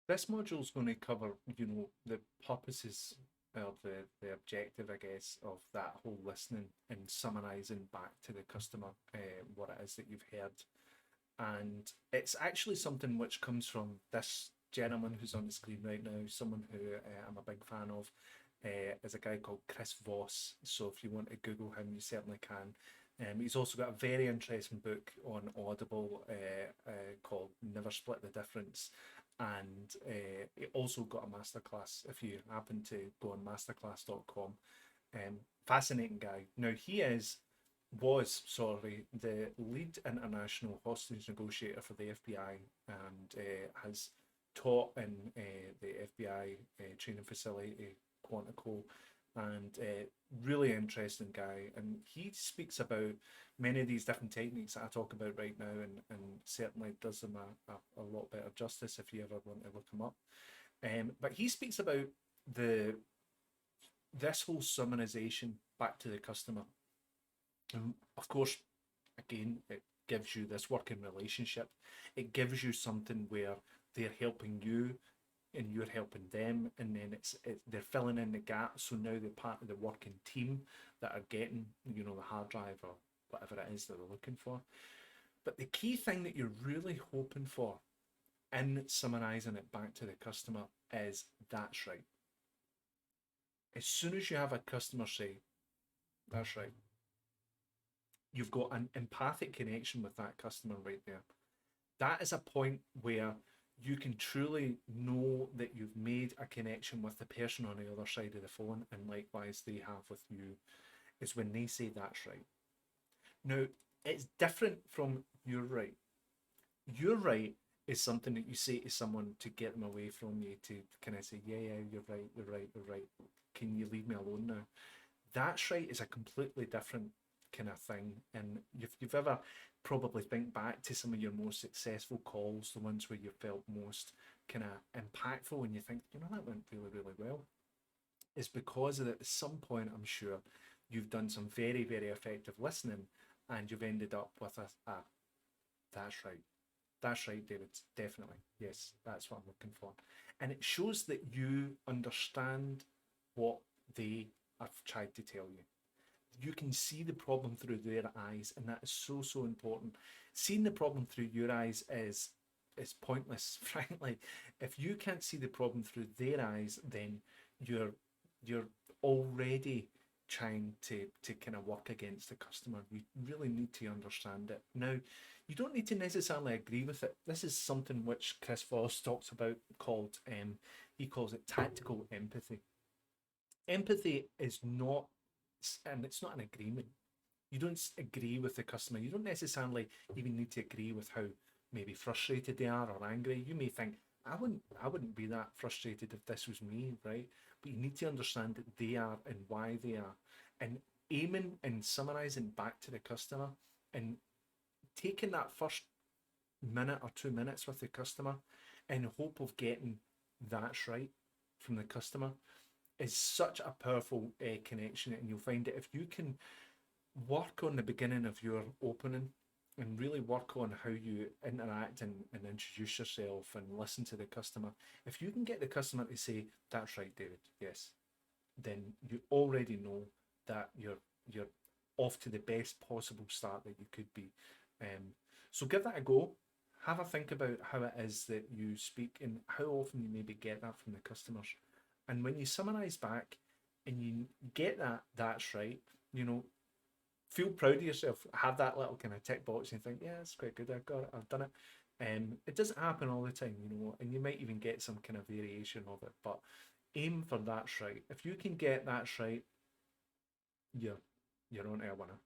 This module is going to cover, the purposes or the objective, I guess, of that whole listening and summarizing back to the customer what it is that you've heard. And it's actually something which comes from this gentleman who's on the screen right now, someone who I'm a big fan of, is a guy called Chris Voss. So if you want to Google him, you certainly can. He's also got a very interesting book on Audible called Never Split the Difference. And he also got a masterclass if you happen to go on masterclass.com. Fascinating guy. Now, was, sorry, the lead international hostage negotiator for the FBI and has taught in the FBI training facility, Quantico, and really interesting guy. And he speaks about many of these different techniques that I talk about right now, and certainly does them a lot better justice if you ever want to look him up. But he speaks about the this whole summarization back to the customer. And of course, again, it gives you this working relationship. It gives you something where they're helping you and you're helping them, and then they're filling in the gaps. So now they're part of the working team that are getting, the hard drive or whatever it is that they're looking for. But the key thing that you're really hoping for in summarizing it back to the customer is that's right. As soon as you have a customer say, that's right, you've got an empathic connection with that customer right there. That is a point where you can truly know that you've made a connection with the person on the other side of the phone, and likewise they have with you, is when they say that's right. Now, it's different from you're right. You're right is something that you say to someone to get them away from you, to kind of say, yeah, yeah, you're right, you're right, you're right. Can you leave me alone now? That's right is a completely different kind of thing. And if you've ever probably think back to some of your most successful calls, the ones where you felt most kind of impactful and you think, that went really, really well, is because at some point, I'm sure, you've done some very, very effective listening and you've ended up with that's right. That's right, David. Definitely. Yes, that's what I'm looking for. And it shows that you understand what they have tried to tell you. You can see the problem through their eyes, and that is so, so important. Seeing the problem through your eyes is pointless, frankly. If you can't see the problem through their eyes, then you're already trying to kind of work against the customer. You really need to understand it. Now, you don't need to necessarily agree with it. This is something which Chris Voss talks about called he calls it tactical empathy. Empathy is not, and it's not an agreement. You don't agree with the customer. You don't necessarily even need to agree with how maybe frustrated they are or angry. You may think, I wouldn't be that frustrated if this was me, right? But you need to understand that they are and why they are. And aiming and summarizing back to the customer and taking that first minute or 2 minutes with the customer in hope of getting that's right from the customer is such a powerful connection. And you'll find that if you can work on the beginning of your opening and really work on how you interact and introduce yourself and listen to the customer, if you can get the customer to say, that's right, David, yes, then you already know that you're off to the best possible start that you could be. So give that a go. Have a think about how it is that you speak and how often you maybe get that from the customers. And when you summarize back and you get that's right, feel proud of yourself. Have that little kind of tick box and think, yeah, it's quite good. I've got it. I've done it. It doesn't happen all the time, and you might even get some kind of variation of it. But aim for that's right. If you can get that's right, you're you're on to a winner.